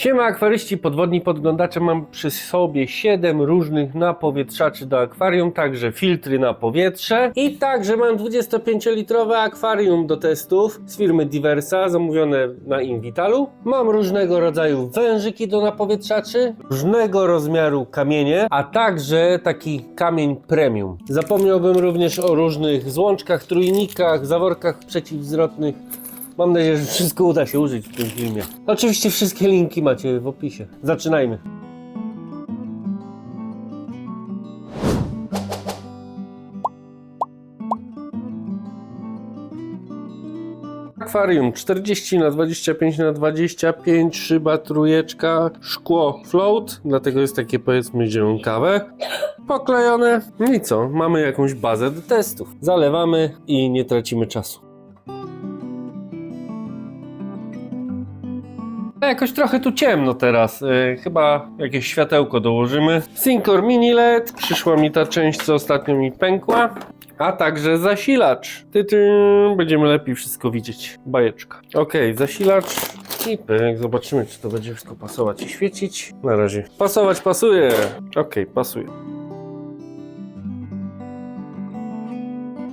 Siema akwaryści, podwodni podglądacze, mam przy sobie 7 różnych napowietrzaczy do akwarium, także filtry na powietrze i także mam 25-litrowe akwarium do testów z firmy Diversa, zamówione na Invitalu. Mam różnego rodzaju wężyki do napowietrzaczy, różnego rozmiaru kamienie, a także taki kamień premium. Zapomniałbym również o różnych złączkach, trójnikach, zaworkach przeciwzwrotnych. Mam nadzieję, że wszystko uda się użyć w tym filmie. Oczywiście wszystkie linki macie w opisie. Zaczynajmy. Akwarium 40 na 25 na 25, szyba, trójeczka, szkło float, dlatego jest takie, powiedzmy, zielonkawe, poklejone. No i co? Mamy jakąś bazę do testów. Zalewamy i nie tracimy czasu. Jakoś trochę tu ciemno teraz, chyba jakieś światełko dołożymy. Syncor Mini LED, przyszła mi ta część, co ostatnio mi pękła, a także zasilacz. Będziemy lepiej wszystko widzieć. Bajeczka. Ok, zasilacz i pyk. Zobaczymy, czy to będzie wszystko pasować i świecić. Na razie pasować pasuje. Ok, pasuje.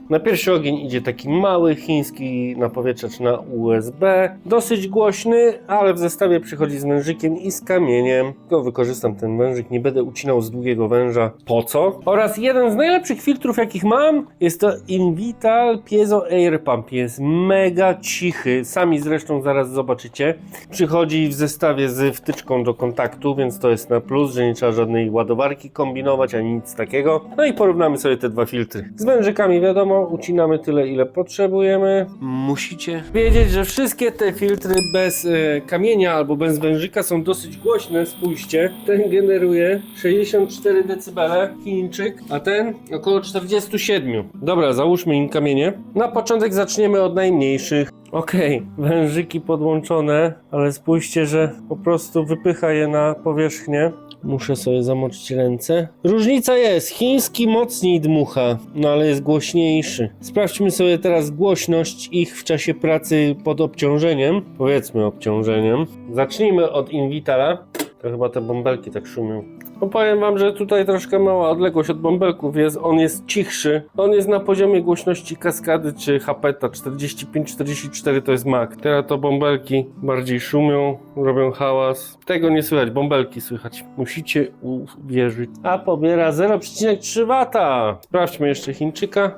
Na pierwszy ogień idzie taki mały chiński napowietrzacz na USB. Dosyć głośny, ale w zestawie przychodzi z wężykiem i z kamieniem. Tylko wykorzystam ten wężyk, nie będę ucinał z długiego węża. Po co? Oraz jeden z najlepszych filtrów, jakich mam, jest to Invital Piezo Air Pump. Jest mega cichy, sami zresztą zaraz zobaczycie. Przychodzi w zestawie z wtyczką do kontaktu, więc to jest na plus, że nie trzeba żadnej ładowarki kombinować, ani nic takiego. No i porównamy sobie te dwa filtry. Z wężykami wiadomo, ucinamy tyle, ile potrzebujemy. Musicie wiedzieć, że wszystkie te filtry bez kamienia albo bez wężyka są dosyć głośne. Spójrzcie, ten generuje 64 dB, Chińczyk, a ten około 47. Dobra, załóżmy im kamienie. Na początek zaczniemy od najmniejszych. Ok, wężyki podłączone, ale spójrzcie, że po prostu wypycha je na powierzchnię. Muszę sobie zamoczyć ręce. Różnica jest, chiński mocniej dmucha, no ale jest głośniejszy. Sprawdźmy sobie teraz głośność ich w czasie pracy pod obciążeniem. Powiedzmy obciążeniem. Zacznijmy od Invitala. To chyba te bąbelki tak szumią. Powiem wam, że tutaj troszkę mała odległość od bąbelków jest, on jest cichszy. On jest na poziomie głośności kaskady czy hapeta 45-44 to jest max. Teraz to bąbelki bardziej szumią, robią hałas. Tego nie słychać, bąbelki słychać. Musicie uwierzyć. A pobiera 0,3 W. Sprawdźmy jeszcze Chińczyka.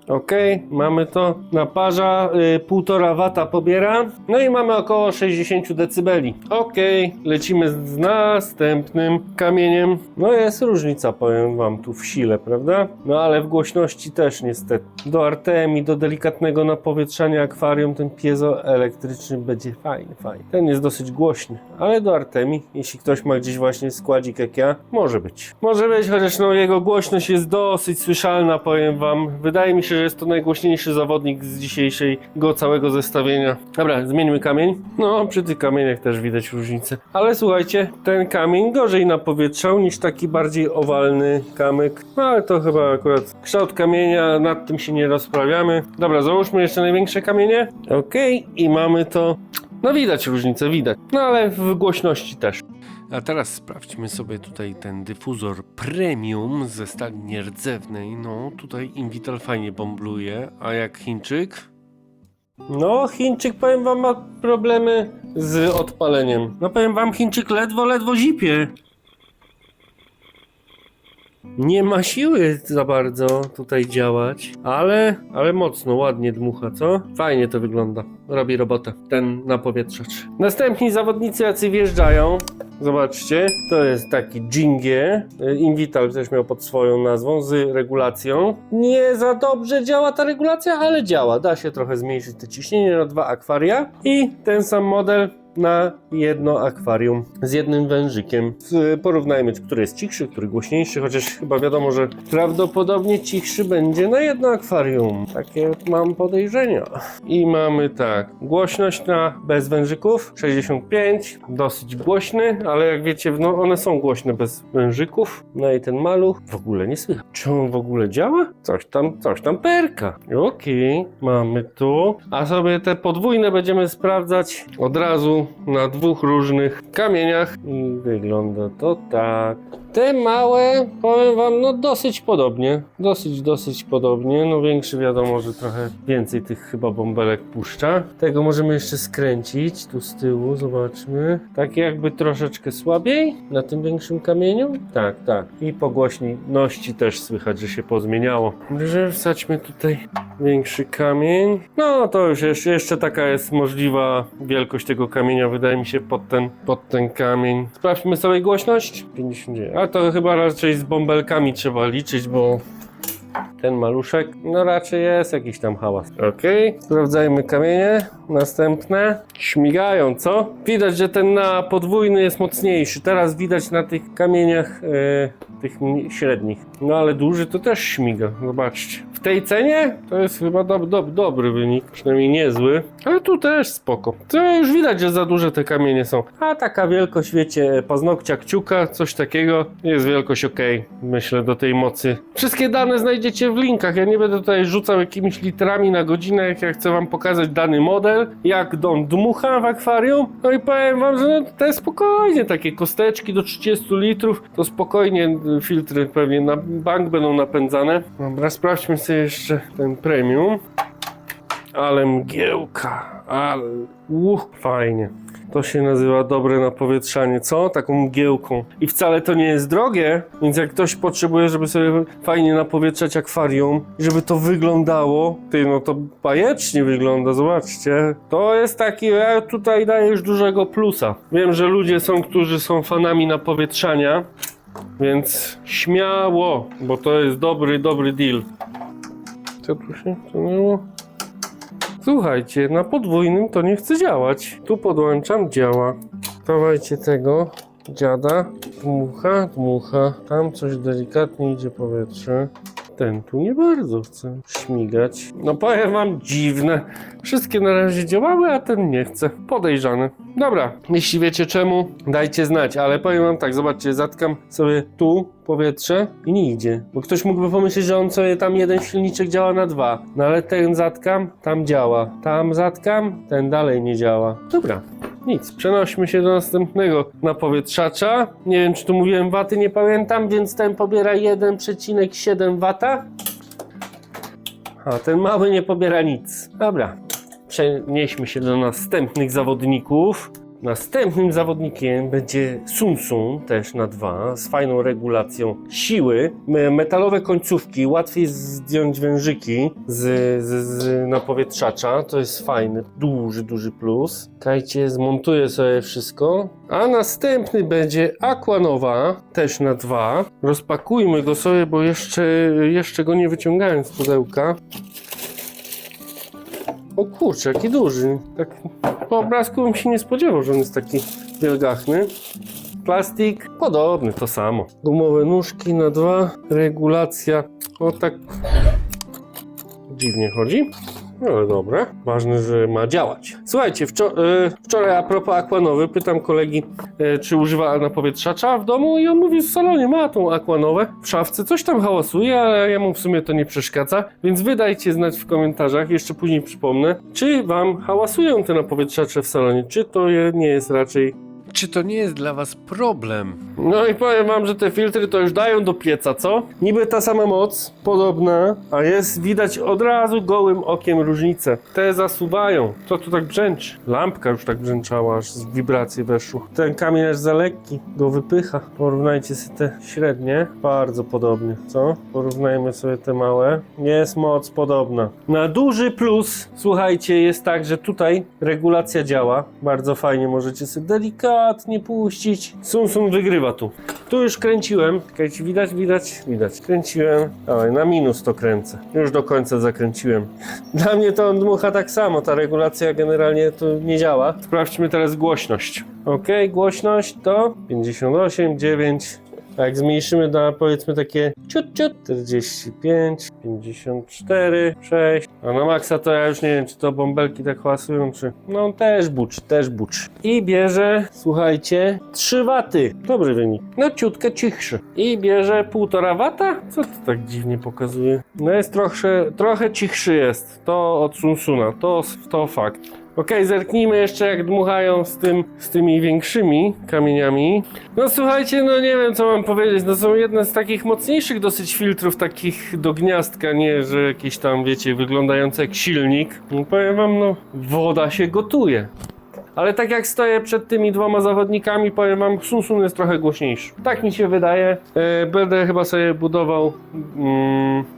Ok, mamy to. Naparza 1,5 W pobiera. No i mamy około 60 dB. Ok, lecimy z następnym kamieniem. No jest różnica, powiem wam, tu w sile, prawda? No ale w głośności też niestety. Do Artemi, do delikatnego napowietrzania akwarium ten piezoelektryczny będzie fajny. Ten jest dosyć głośny, ale do Artemi, jeśli ktoś ma gdzieś właśnie składzik jak ja, może być. Może być, chociaż no jego głośność jest dosyć słyszalna, powiem wam. Wydaje mi się, że jest to najgłośniejszy zawodnik z dzisiejszego całego zestawienia. Dobra, zmieńmy kamień. No, przy tych kamieniach też widać różnicę. Ale słuchajcie, ten kamień gorzej napowietrzał niż taki bardziej owalny kamyk. No ale to chyba akurat kształt kamienia, nad tym się nie rozprawiamy. Dobra, załóżmy jeszcze największe kamienie. Ok, i mamy to. No widać różnicę, widać. No ale w głośności też. A teraz sprawdźmy sobie tutaj ten dyfuzor premium ze stali nierdzewnej. No tutaj Invital fajnie bąbluje, a jak Chińczyk? No Chińczyk, powiem wam, ma problemy z odpaleniem. No powiem wam, Chińczyk ledwo zipie. Nie ma siły za bardzo tutaj działać, ale mocno, ładnie dmucha, co? Fajnie to wygląda, robi robotę ten napowietrzacz. Następni zawodnicy, jacy wjeżdżają, zobaczcie, to jest taki Jingie, Invital też miał pod swoją nazwą, z regulacją. Nie za dobrze działa ta regulacja, ale działa, da się trochę zmniejszyć to ciśnienie na 2 akwaria i ten sam model na jedno akwarium z jednym wężykiem. Porównajmy, który jest cichszy, który głośniejszy, chociaż chyba wiadomo, że prawdopodobnie cichszy będzie na jedno akwarium. Takie mam podejrzenia. I mamy tak, głośność na bez wężyków 65, dosyć głośny, ale jak wiecie, no one są głośne bez wężyków. No i ten maluch w ogóle nie słychać. Czy on w ogóle działa? Coś tam perka. Okej, mamy tu. A sobie te podwójne będziemy sprawdzać od razu tu na dwóch różnych kamieniach i wygląda to tak. Te małe, powiem wam, no dosyć podobnie, dosyć podobnie, no większy wiadomo, że trochę więcej tych chyba bąbelek puszcza. Tego możemy jeszcze skręcić, tu z tyłu, zobaczmy. Tak jakby troszeczkę słabiej na tym większym kamieniu. Tak. I po głośności też słychać, że się pozmieniało. Dobrze, wsadźmy tutaj większy kamień. No to już jeszcze taka jest możliwa wielkość tego kamienia, wydaje mi się, pod ten kamień. Sprawdźmy sobie głośność. 59. A to chyba raczej z bąbelkami trzeba liczyć, bo ten maluszek, no raczej jest jakiś tam hałas. Okej, sprawdzajmy kamienie. Następne. Śmigają, co? Widać, że ten na podwójny jest mocniejszy. Teraz widać na tych kamieniach tych średnich. No ale duży to też śmiga. Zobaczcie. W tej cenie to jest chyba dobry wynik. Przynajmniej niezły. Ale tu też spoko. To już widać, że za duże te kamienie są. A taka wielkość, wiecie, paznokcia, kciuka, coś takiego. Jest wielkość ok. Myślę, do tej mocy. Wszystkie dane znajdziecie w linkach. Ja nie będę tutaj rzucał jakimiś litrami na godzinę, jak ja chcę wam pokazać dany model, jak on dmucha w akwarium. No i powiem wam, że no, to jest spokojnie, takie kosteczki do 30 litrów, to spokojnie filtry pewnie na bank będą napędzane. Dobra, sprawdźmy sobie jeszcze ten premium. Ale mgiełka, ale fajnie. To się nazywa dobre napowietrzanie, co? Taką mgiełką. I wcale to nie jest drogie, więc jak ktoś potrzebuje, żeby sobie fajnie napowietrzać akwarium i żeby to wyglądało, no to bajecznie wygląda, zobaczcie. To jest taki, ja tutaj daję już dużego plusa. Wiem, że ludzie są, którzy są fanami napowietrzania, więc śmiało, bo to jest dobry deal. Co tu się stanęło? Słuchajcie, na podwójnym to nie chce działać. Tu podłączam, działa. Dawajcie tego dziada. Dmucha. Tam coś delikatnie idzie powietrze. Ten tu nie bardzo chce śmigać. No powiem wam, dziwne. Wszystkie na razie działały, a ten nie chce. Podejrzane. Dobra, jeśli wiecie czemu, dajcie znać, ale powiem wam tak, zobaczcie, zatkam sobie tu powietrze i nie idzie. Bo ktoś mógłby pomyśleć, że on sobie tam jeden silniczek działa na dwa. No ale ten zatkam, tam działa. Tam zatkam, ten dalej nie działa. Dobra. Nic, przenośmy się do następnego napowietrzacza. Nie wiem, czy tu mówiłem waty, nie pamiętam, więc ten pobiera 1,7 wata. A ten mały nie pobiera nic. Dobra, przenieśmy się do następnych zawodników. Następnym zawodnikiem będzie Sunsun, też na 2, z fajną regulacją siły. Metalowe końcówki, łatwiej zdjąć wężyki z napowietrzacza, to jest fajny, duży plus. Czekajcie, zmontuję sobie wszystko. A następny będzie Aquanova, też na 2. Rozpakujmy go sobie, bo jeszcze go nie wyciągałem z pudełka. O kurczę, jaki duży. Tak po obrazku bym się nie spodziewał, że on jest taki wielgachny. Plastik podobny, to samo. Gumowe nóżki na 2. Regulacja. O tak dziwnie chodzi. Ale dobra. Ważne, że ma działać. Słuchajcie, wczoraj a propos Aquanowy pytam kolegi, czy używa napowietrzacza w domu i on mówi, w salonie ma tą Aquanowę. W szafce coś tam hałasuje, ale ja mu w sumie to nie przeszkadza. Więc wy dajcie znać w komentarzach, jeszcze później przypomnę, czy wam hałasują te napowietrzacze w salonie, czy to nie jest raczej... Czy to nie jest dla was problem? No i powiem wam, że te filtry to już dają do pieca, co? Niby ta sama moc, podobna, a jest widać od razu gołym okiem różnicę. Te zasuwają. Co tu tak brzęczy? Lampka już tak brzęczała, aż z wibracji weszło. Ten kamień aż za lekki, go wypycha. Porównajcie sobie te średnie. Bardzo podobnie, co? Porównajmy sobie te małe. Jest moc podobna. Na duży plus, słuchajcie, jest tak, że tutaj regulacja działa. Bardzo fajnie, możecie sobie delikatnie puścić. Sunsun wygrywa tu. Tu już kręciłem. Czekajcie, widać. Kręciłem. Dawaj, na minus to kręcę. Już do końca zakręciłem. Dla mnie to on dmucha tak samo. Ta regulacja generalnie tu nie działa. Sprawdźmy teraz głośność. Ok, głośność to 58,9. A jak zmniejszymy do, powiedzmy, takie 45, 54, 6. A na maksa to ja już nie wiem, czy to bąbelki tak hałasują, czy... No też bucz. I bierze, słuchajcie, 3 waty. Dobry wynik. No ciutkę cichszy. I bierze 1,5 wata? Co to tak dziwnie pokazuje? No jest trochę cichszy jest. To od Sunsuna, to fakt. Okej, zerknijmy jeszcze jak dmuchają z tymi większymi kamieniami. No słuchajcie, no nie wiem co mam powiedzieć, no są jedne z takich mocniejszych dosyć filtrów, takich do gniazdka, nie, że jakieś tam, wiecie, wyglądające jak silnik. No powiem wam, no woda się gotuje. Ale tak jak stoję przed tymi dwoma zawodnikami, powiem wam, Sunsun jest trochę głośniejszy. Tak mi się wydaje. Będę chyba sobie budował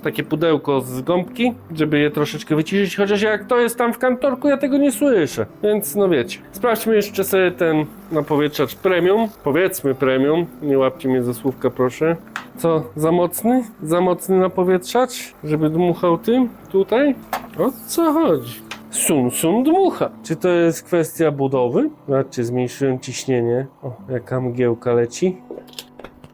takie pudełko z gąbki, żeby je troszeczkę wyciszyć, chociaż jak to jest tam w kantorku, ja tego nie słyszę. Więc no wiecie. Sprawdźmy jeszcze sobie ten napowietrzacz premium. Powiedzmy premium. Nie łapcie mnie za słówka, proszę. Co, za mocny? Za mocny napowietrzacz? Żeby dmuchał tym tutaj? O co chodzi? Sunsun dmucha. Czy to jest kwestia budowy? Zobaczcie, zmniejszyłem ciśnienie. O, jaka mgiełka leci.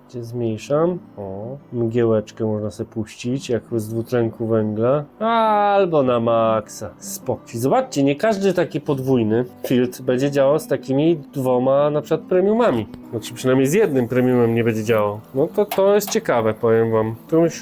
Zmniejszam. O, mgiełeczkę można sobie puścić, jak z dwutlenku węgla. Albo na maksa. Spokój. Zobaczcie, nie każdy taki podwójny filtr będzie działał z takimi dwoma na przykład premiumami. Znaczy przynajmniej z jednym premiumem nie będzie działał. No to jest ciekawe, powiem wam.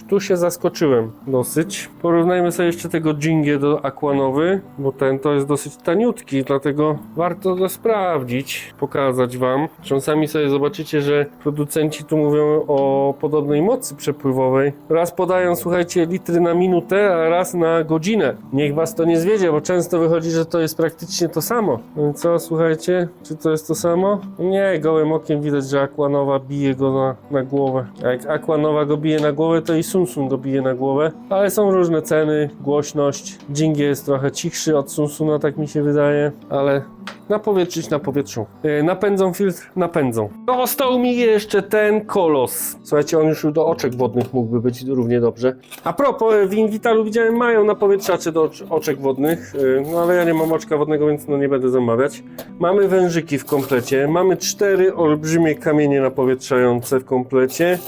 Tu się zaskoczyłem dosyć. Porównajmy sobie jeszcze tego Jingę do Aquanowy, bo ten to jest dosyć taniutki, dlatego warto go sprawdzić, pokazać wam. Czasami sobie zobaczycie, że producenci tu mówią o podobnej mocy przepływowej. Raz podają, słuchajcie, litry na minutę, a raz na godzinę. Niech was to nie zwiedzie, bo często wychodzi, że to jest praktycznie to samo. No i co, słuchajcie? Czy to jest to samo? Nie, gołym okiem widać, że Aquanowa bije go na głowę. A jak Aquanowa go bije na głowę, to i Sunsun go bije na głowę. Ale są różne ceny, głośność. Jingie jest trochę cichszy od Sunsuna, tak mi się wydaje, ale napowietrzyć napowietrzą. Napędzą filtr? Napędzą. Został mi jeszcze ten Kolos. Słuchajcie, on już do oczek wodnych mógłby być równie dobrze. A propos, w Invitalu widziałem, mają napowietrzacze do oczek wodnych, no ale ja nie mam oczka wodnego, więc no nie będę zamawiać. Mamy wężyki w komplecie, mamy 4 olbrzymie kamienie napowietrzające w komplecie,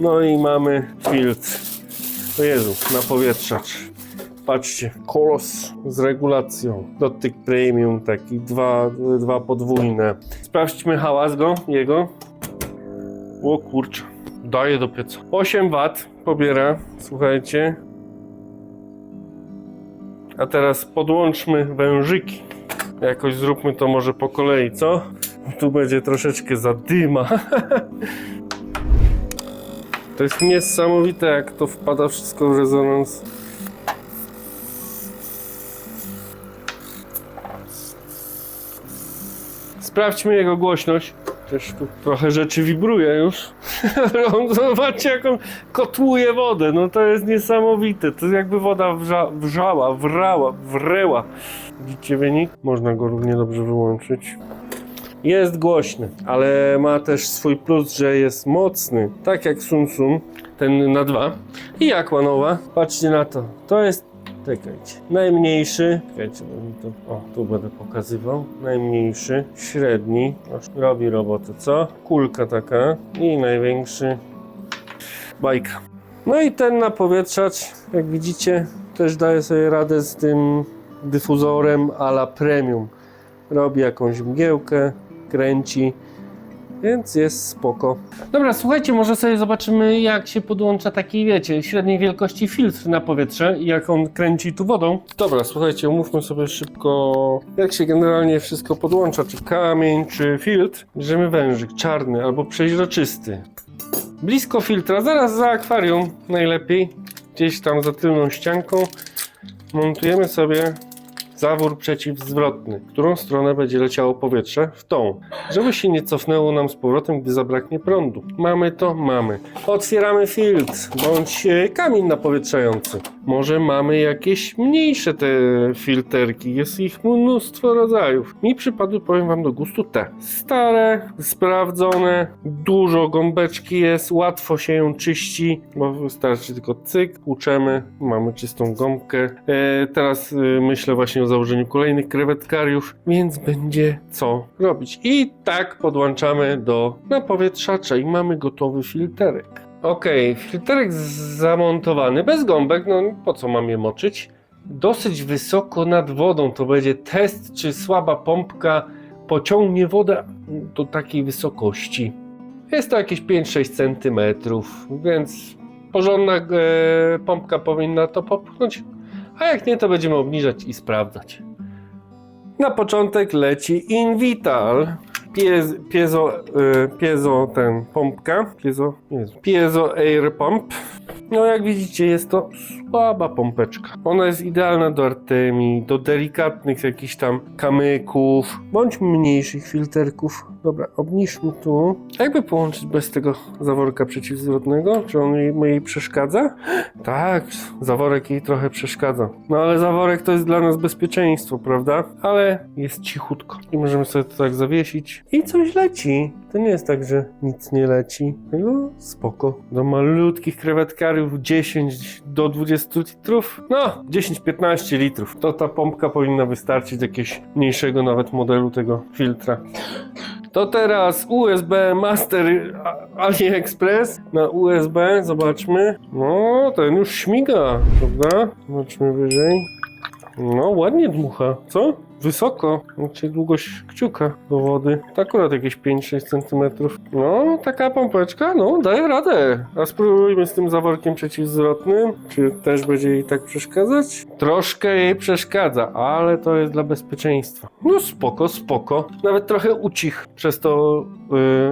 no i mamy filtr. O Jezu, napowietrzacz. Patrzcie, Kolos z regulacją. Dotyk premium, taki dwa podwójne. Sprawdźmy hałas jego. O kurczę, daje do pieca. 8 W pobiera, słuchajcie. A teraz podłączmy wężyki. Jakoś zróbmy to może po kolei, co? Tu będzie troszeczkę zadyma. To jest niesamowite, jak to wpada wszystko w rezonans. Sprawdźmy jego głośność. Też tu trochę rzeczy wibruje już. Zobaczcie, jak on kotłuje wodę. No to jest niesamowite. To jakby woda wreła. Widzicie wynik? Można go równie dobrze wyłączyć. Jest głośny, ale ma też swój plus, że jest mocny. Tak jak Sunsun, ten na 2. I Aquanowa. Patrzcie na to. To jest, czekajcie, najmniejszy, czekajcie, bo mi to, o, tu będę pokazywał, najmniejszy, średni, robi robotę, co? Kulka taka i największy, bajka. No i ten napowietrzacz, jak widzicie, też daje sobie radę z tym dyfuzorem a la premium. Robi jakąś mgiełkę, kręci, więc jest spoko. Dobra, słuchajcie, może sobie zobaczymy, jak się podłącza taki, wiecie, średniej wielkości filtr na powietrze i jak on kręci tu wodą. Dobra, słuchajcie, omówmy sobie szybko, jak się generalnie wszystko podłącza, czy kamień, czy filtr. Bierzemy wężyk czarny albo przeźroczysty. Blisko filtra, zaraz za akwarium najlepiej, gdzieś tam za tylną ścianką, montujemy sobie zawór przeciwzwrotny, w którą stronę będzie leciało powietrze, w tą, żeby się nie cofnęło nam z powrotem, gdy zabraknie prądu. Mamy to? Mamy. Otwieramy filtr, bądź kamień napowietrzający. Może mamy jakieś mniejsze te filterki, jest ich mnóstwo rodzajów. Mi przypadły, powiem wam, do gustu te. Stare, sprawdzone, dużo gąbeczki jest, łatwo się ją czyści, bo wystarczy tylko cyk, tłuczemy, mamy czystą gąbkę. Teraz myślę właśnie o założeniu kolejnych krewetkariów, więc będzie co robić. I tak podłączamy do napowietrzacza i mamy gotowy filterek. Okej, filterek zamontowany, bez gąbek, no po co mam je moczyć? Dosyć wysoko nad wodą, to będzie test, czy słaba pompka pociągnie wodę do takiej wysokości. Jest to jakieś 5-6 cm, więc porządna pompka powinna to popchnąć, a jak nie, to będziemy obniżać i sprawdzać. Na początek leci Invital. Piezo Air Pump. No jak widzicie, jest to słaba pompeczka. Ona jest idealna do artemii, do delikatnych jakichś tam kamyków, bądź mniejszych filterków. Dobra, obniżmy tu. Jakby połączyć bez tego zaworka przeciwzwrotnego? Czy on jej przeszkadza? Tak, zaworek jej trochę przeszkadza. No ale zaworek to jest dla nas bezpieczeństwo, prawda? Ale jest cichutko. I możemy sobie to tak zawiesić. I coś leci. To nie jest tak, że nic nie leci. No, spoko. Do malutkich krewetkariów 10 do 20 litrów. No, 10-15 litrów. To ta pompka powinna wystarczyć do jakiegoś mniejszego nawet modelu tego filtra. To teraz USB Master AliExpress na USB. Zobaczmy. No, ten już śmiga, prawda? Zobaczmy wyżej. No, ładnie dmucha. Co? Wysoko. Znaczy długość kciuka do wody. To akurat jakieś 5-6 cm. No, taka pompeczka, no, daje radę. A spróbujmy z tym zaworkiem przeciwzwrotnym. Czy też będzie jej tak przeszkadzać? Troszkę jej przeszkadza, ale to jest dla bezpieczeństwa. No, spoko, spoko. Nawet trochę ucich przez to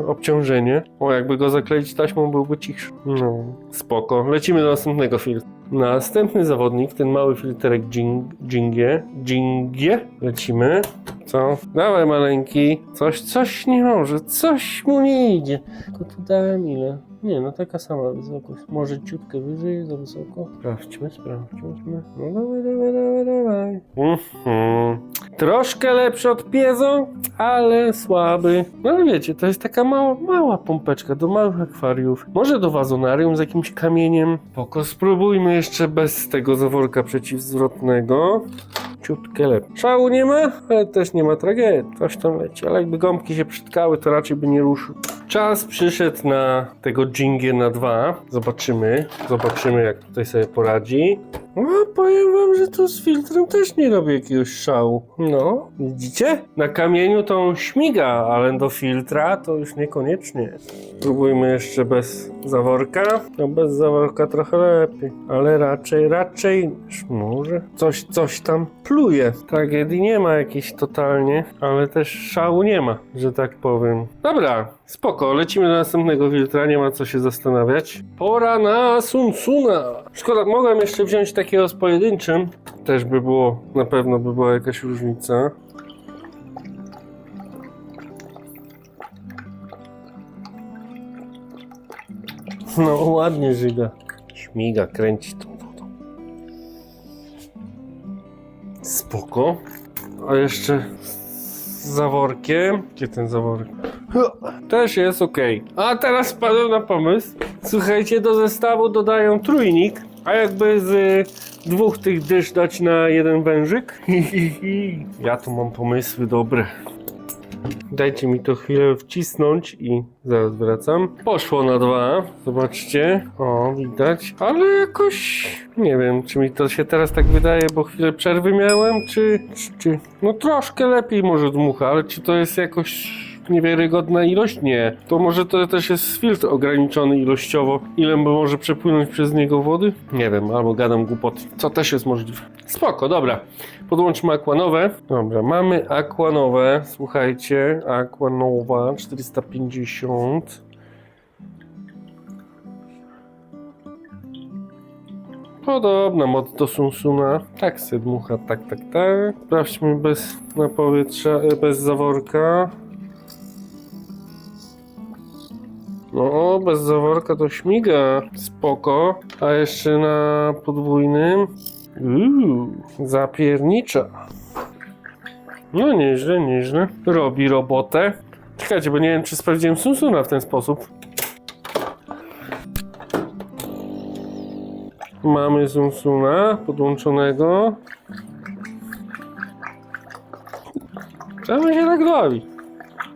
obciążenie. O, jakby go zakleić taśmą, byłby cichszy. No, spoko. Lecimy do następnego filtru. Następny zawodnik, ten mały filterek Jingie. Lecimy. Co? Dawaj maleńki. Coś nie może, coś mu nie idzie. To tu dałem ile? Nie, no taka sama wysokość. Może ciutkę wyżej, za wysoko. Sprawdźmy. No dawaj. Troszkę lepszy od piezo, ale słaby. No ale wiecie, to jest taka mała pompeczka do małych akwariów. Może do wazonarium z jakimś kamieniem. Poko, spróbujmy jeszcze bez tego zaworka przeciwzwrotnego. Ciutkę lepiej. Szału nie ma, ale też nie ma tragedii. Coś tam leci, ale jakby gąbki się przytkały, to raczej by nie ruszył. Czas przyszedł na tego Jingie na 2. Zobaczymy, jak tutaj sobie poradzi. No, powiem wam, że tu z filtrem też nie robi jakiegoś szału. No, widzicie? Na kamieniu to on śmiga, ale do filtra to już niekoniecznie. Spróbujmy jeszcze bez zaworka. No bez zaworka trochę lepiej, ale raczej może coś tam pluje. Tragedii nie ma jakiejś totalnie, ale też szału nie ma, że tak powiem. Dobra, spoko, lecimy do następnego filtra, nie ma co się zastanawiać. Pora na Sunsuna. Szkoda, mogłem jeszcze wziąć takiego z pojedynczym. Też by było, na pewno by była jakaś różnica. No ładnie żyga. Śmiga, kręci tą wodą. Spoko. A jeszcze z zaworkiem. Gdzie ten zaworek? Też jest ok. A teraz wpadłem na pomysł. Słuchajcie, do zestawu dodają trójnik. A jakby z dwóch tych dysz dać na jeden wężyk? Ja tu mam pomysły dobre. Dajcie mi to chwilę wcisnąć i zaraz wracam. Poszło na 2. Zobaczcie. O, widać. Ale jakoś... Nie wiem, czy mi to się teraz tak wydaje, bo chwilę przerwy miałem, czy... No troszkę lepiej może dmucha, ale czy to jest jakoś... niewiarygodna ilość? Nie. To może to też jest filtr ograniczony ilościowo. Ile może przepłynąć przez niego wody? Nie wiem, albo gadam głupoty. Co też jest możliwe. Spoko, dobra. Podłączmy Aquanowe. Dobra, mamy Aquanowe. Słuchajcie, Aquanowa 450. Podobna moc do Sunsuna. Tak se dmucha, tak. Sprawdźmy bez napowietrza, bez zaworka. No, bez zaworka to śmiga. Spoko. A jeszcze na podwójnym. Zapiernicza. No nieźle. Robi robotę. Czekajcie, bo nie wiem, czy sprawdziłem Sunsuna w ten sposób. Mamy Sunsuna podłączonego. Czemu się tak bawi?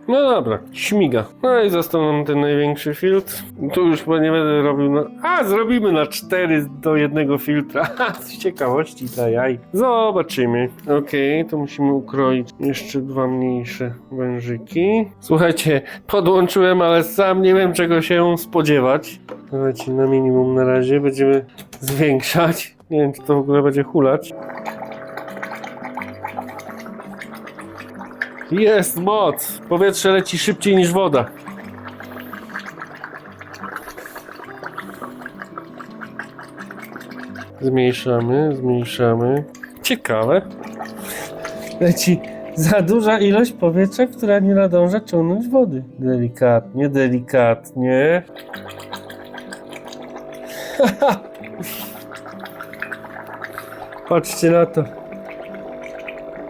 No dobra, śmiga. No i został nam ten największy filtr. Tu już chyba nie będę robił na... zrobimy na 4 do jednego filtra. Z ciekawości dla jaj. Zobaczymy. Okej, to musimy ukroić jeszcze 2 mniejsze wężyki. Słuchajcie, podłączyłem, ale sam nie wiem, czego się spodziewać. Dawajcie na minimum na razie. Będziemy zwiększać. Nie wiem, czy to w ogóle będzie hulać. Jest moc! Powietrze leci szybciej niż woda. Zmniejszamy, zmniejszamy. Ciekawe. Leci za duża ilość powietrza, która nie nadąża ciągnąć wody. Delikatnie, delikatnie. Patrzcie na to.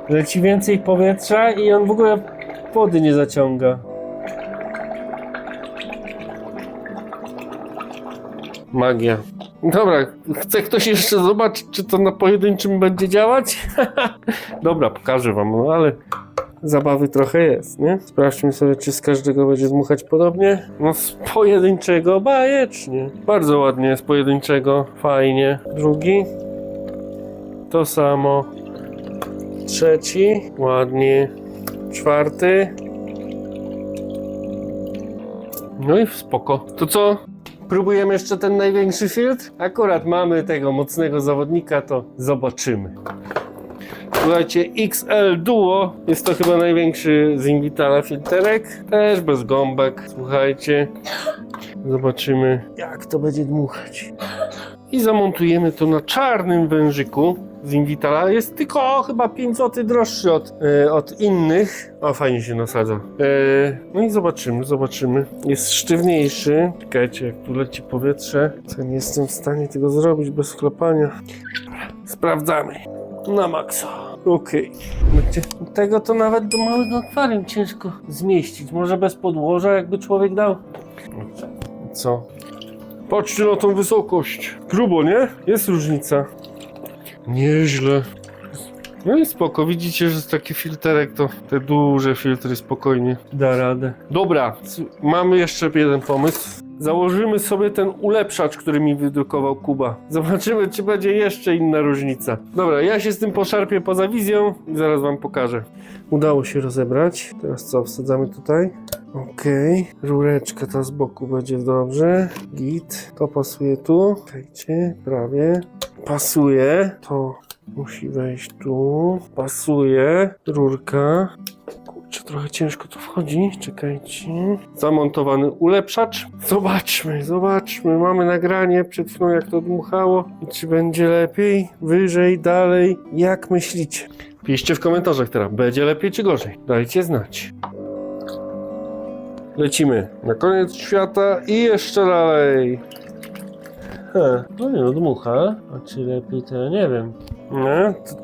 Leci więcej powietrza i on w ogóle wody nie zaciąga. Magia. Dobra, chce ktoś jeszcze zobaczyć, czy to na pojedynczym będzie działać? Dobra, pokażę wam, no ale zabawy trochę jest, nie? Sprawdźmy sobie, czy z każdego będzie dmuchać podobnie. No z pojedynczego bajecznie. Bardzo ładnie z pojedynczego, fajnie. Drugi. To samo. Trzeci. Ładnie. Czwarty. No i spoko. To co? Próbujemy jeszcze ten największy filtr? Akurat mamy tego mocnego zawodnika, to zobaczymy. Słuchajcie, XL Duo jest to chyba największy z Invitala filterek. Też bez gąbek. Słuchajcie. Zobaczymy, jak to będzie dmuchać. I zamontujemy to na czarnym wężyku z Invitala. Jest tylko chyba 5 zł droższy od innych. O, fajnie się nasadza. No i zobaczymy. Jest sztywniejszy. Czekajcie, jak tu leci powietrze. To nie jestem w stanie tego zrobić bez chlapania. Sprawdzamy. Na maksa. Okej. Tego to nawet do małego akwarium ciężko zmieścić. Może bez podłoża, jakby człowiek dał. Co? Patrzcie na tą wysokość. Grubo, nie? Jest różnica. Nieźle. No i spoko, widzicie, że jest taki filterek, to te duże filtry spokojnie da radę. Dobra, mamy jeszcze jeden pomysł. Założymy sobie ten ulepszacz, który mi wydrukował Kuba. Zobaczymy, czy będzie jeszcze inna różnica. Dobra, ja się z tym poszarpię poza wizją i zaraz wam pokażę. Udało się rozebrać. Teraz co, wsadzamy tutaj. Okej. Rureczka ta z boku będzie dobrze. Git. To pasuje tu. Czekajcie, prawie. Pasuje. To musi wejść tu. Pasuje. Rurka. Kurczę, trochę ciężko to wchodzi. Czekajcie. Zamontowany ulepszacz. Zobaczmy. Mamy nagranie przed chwilą, jak to dmuchało. I czy będzie lepiej, wyżej, dalej? Jak myślicie? Piszcie w komentarzach teraz. Będzie lepiej czy gorzej? Dajcie znać. Lecimy na koniec świata i jeszcze dalej. No nie, no dmucha. A czy lepiej to ja nie wiem. No, to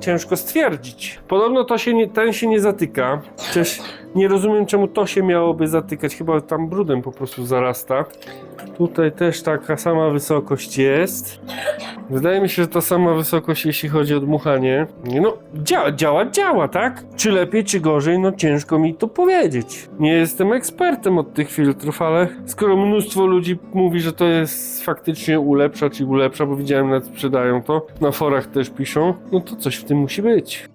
ciężko stwierdzić. Podobno ten się nie zatyka. Przecież nie rozumiem, czemu to się miałoby zatykać. Chyba tam brudem po prostu zarasta. Tutaj też taka sama wysokość jest. Wydaje mi się, że ta sama wysokość, jeśli chodzi o dmuchanie. No, działa, tak? Czy lepiej, czy gorzej? No ciężko mi to powiedzieć. Nie jestem ekspertem od tych filtrów, ale skoro mnóstwo ludzi mówi, że to jest faktycznie ulepszacz i ulepsza, bo widziałem, nawet sprzedają to, na forach też piszą, no to coś w tym musi być.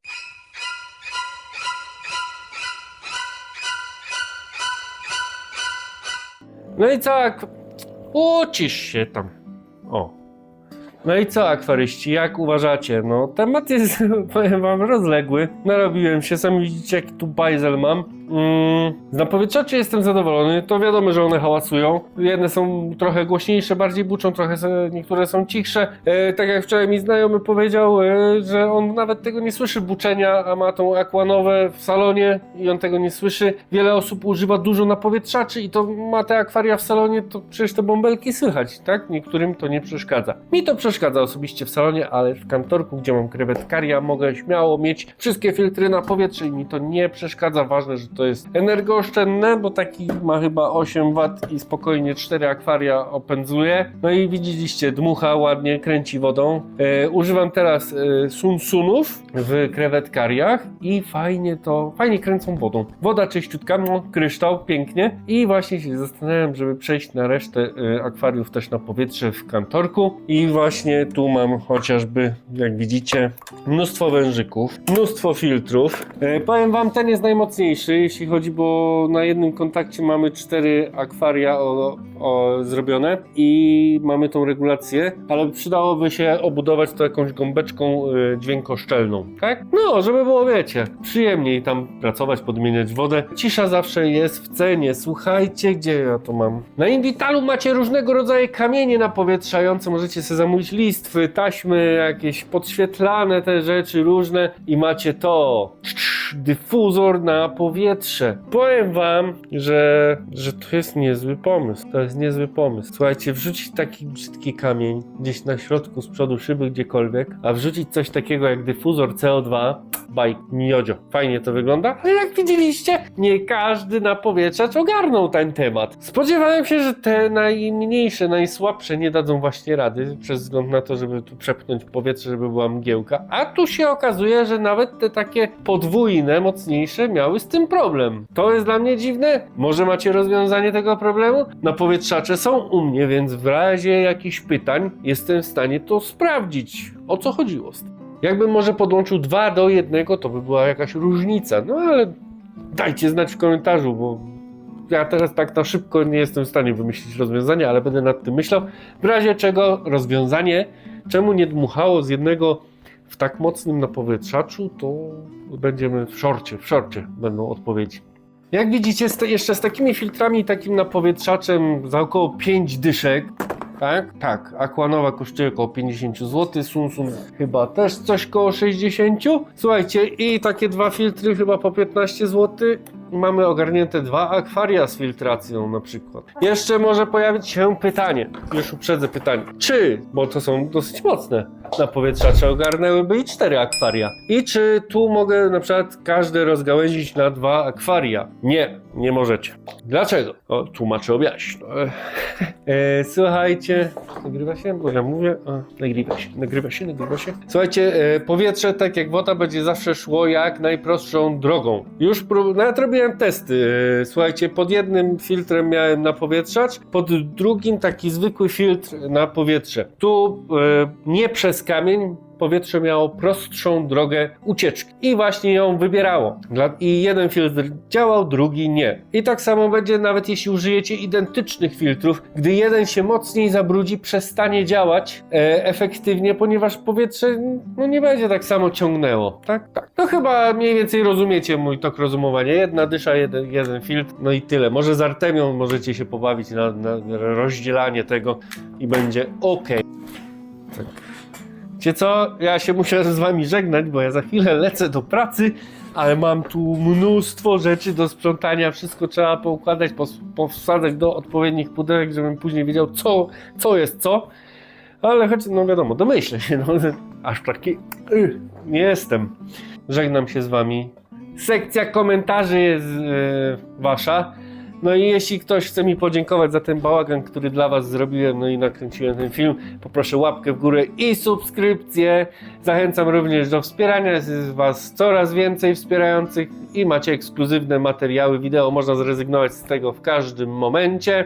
No i co? Ucisz się tam. O. No i co, akwaryści, jak uważacie? No, temat jest, powiem wam, rozległy. Narobiłem się, sami widzicie, jaki tu bajzel mam. Z napowietrzaczy jestem zadowolony. To wiadomo, że one hałasują. Jedne są trochę głośniejsze, bardziej buczą, niektóre są cichsze. Tak jak wczoraj mi znajomy powiedział, że on nawet tego nie słyszy, buczenia, a ma tą aquanowę w salonie i on tego nie słyszy. Wiele osób używa dużo napowietrzaczy i to ma te akwaria w salonie, to przecież te bąbelki słychać, tak? Niektórym to nie przeszkadza. Mi to przeszkadza osobiście w salonie, ale w kantorku, gdzie mam krewetkaria, mogę śmiało mieć wszystkie filtry na powietrze i mi to nie przeszkadza. Ważne, że to jest energooszczędne, bo taki ma chyba 8 W i spokojnie 4 akwaria opędzuje. No i widzieliście, dmucha ładnie, kręci wodą. Używam teraz sunsunów w krewetkariach i fajnie kręcą wodą. Woda czyściutka, no, kryształ, pięknie. I właśnie się zastanawiam, żeby przejść na resztę akwariów też na powietrze w kantorku. I właśnie tu mam chociażby, jak widzicie, mnóstwo wężyków, mnóstwo filtrów. Powiem wam, ten jest najmocniejszy. jeśli chodzi, bo na jednym kontakcie mamy 4 akwaria zrobione i mamy tą regulację, ale przydałoby się obudować to jakąś gąbeczką dźwiękoszczelną, tak? No, żeby było, wiecie, przyjemniej tam pracować, podmieniać wodę. Cisza zawsze jest w cenie. Słuchajcie, gdzie ja to mam? Na Invitalu macie różnego rodzaju kamienie napowietrzające, możecie sobie zamówić listwy, taśmy, jakieś podświetlane te rzeczy różne i macie to. Dyfuzor na powietrze. Powiem wam, że to jest niezły pomysł. To jest niezły pomysł. Słuchajcie, wrzucić taki brzydki kamień gdzieś na środku, z przodu szyby, gdziekolwiek, a wrzucić coś takiego jak dyfuzor CO2, bajk, miodzio. Fajnie to wygląda, ale jak widzieliście, nie każdy napowietrzacz ogarnął ten temat. Spodziewałem się, że te najmniejsze, najsłabsze nie dadzą właśnie rady, przez wzgląd na to, żeby tu przepchnąć powietrze, żeby była mgiełka, a tu się okazuje, że nawet te takie podwójne, mocniejsze miały z tym problem. To jest dla mnie dziwne. Może macie rozwiązanie tego problemu? Napowietrzacze są u mnie, więc w razie jakichś pytań jestem w stanie to sprawdzić. O co chodziło z tym? Jakbym może podłączył 2 do 1, to by była jakaś różnica. No ale dajcie znać w komentarzu, bo ja teraz tak na szybko nie jestem w stanie wymyślić rozwiązania, ale będę nad tym myślał. W razie czego rozwiązanie, czemu nie dmuchało z jednego w tak mocnym napowietrzaczu, to będziemy w szorcie będą odpowiedzi. Jak widzicie, jeszcze z takimi filtrami i takim napowietrzaczem za około 5 dyszek, tak? Tak, Aquanowa kosztuje około 50 zł, Samsung chyba też coś koło 60. Słuchajcie, i takie 2 filtry chyba po 15 zł. Mamy ogarnięte 2 akwaria z filtracją na przykład. Jeszcze może pojawić się pytanie, już uprzedzę pytanie, czy, bo to są dosyć mocne napowietrzacze, ogarnęłyby i 4 akwaria. I czy tu mogę na przykład każde rozgałęzić na 2 akwaria? Nie możecie. Dlaczego? O, tłumaczę, objaśnię. Słuchajcie, nagrywa się? Bo ja mówię, nagrywa się. Słuchajcie, powietrze, tak jak woda, będzie zawsze szło jak najprostszą drogą. Nawet robiłem testy. Słuchajcie, pod jednym filtrem miałem napowietrzacz, pod drugim taki zwykły filtr na powietrze. Tu nie przez kamień, powietrze miało prostszą drogę ucieczki i właśnie ją wybierało. I jeden filtr działał, drugi nie. I tak samo będzie nawet jeśli użyjecie identycznych filtrów, gdy jeden się mocniej zabrudzi, przestanie działać efektywnie, ponieważ powietrze nie będzie tak samo ciągnęło. Tak. No chyba mniej więcej rozumiecie mój tok rozumowania. Jedna dysza, jeden filtr, no i tyle. Może z Artemią możecie się pobawić na rozdzielanie tego i będzie ok. Tak. Wiecie co? Ja się muszę z wami żegnać, bo ja za chwilę lecę do pracy, ale mam tu mnóstwo rzeczy do sprzątania, wszystko trzeba poukładać, powsadzać do odpowiednich pudełek, żebym później wiedział co jest co. Ale choć, no wiadomo, domyślę się, aż taki nie jestem. Żegnam się z wami. Sekcja komentarzy jest wasza. No i jeśli ktoś chce mi podziękować za ten bałagan, który dla was zrobiłem, no i nakręciłem ten film, poproszę łapkę w górę i subskrypcję. Zachęcam również do wspierania, jest was coraz więcej wspierających i macie ekskluzywne materiały wideo, można zrezygnować z tego w każdym momencie.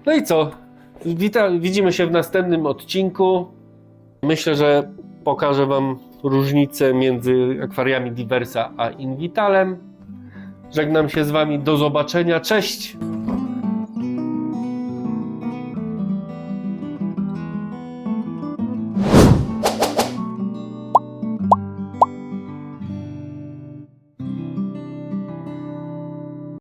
No i co? Widzimy się w następnym odcinku. Myślę, że pokażę wam różnicę między akwariami Diversa a Invitalem. Żegnam się z wami, do zobaczenia, cześć!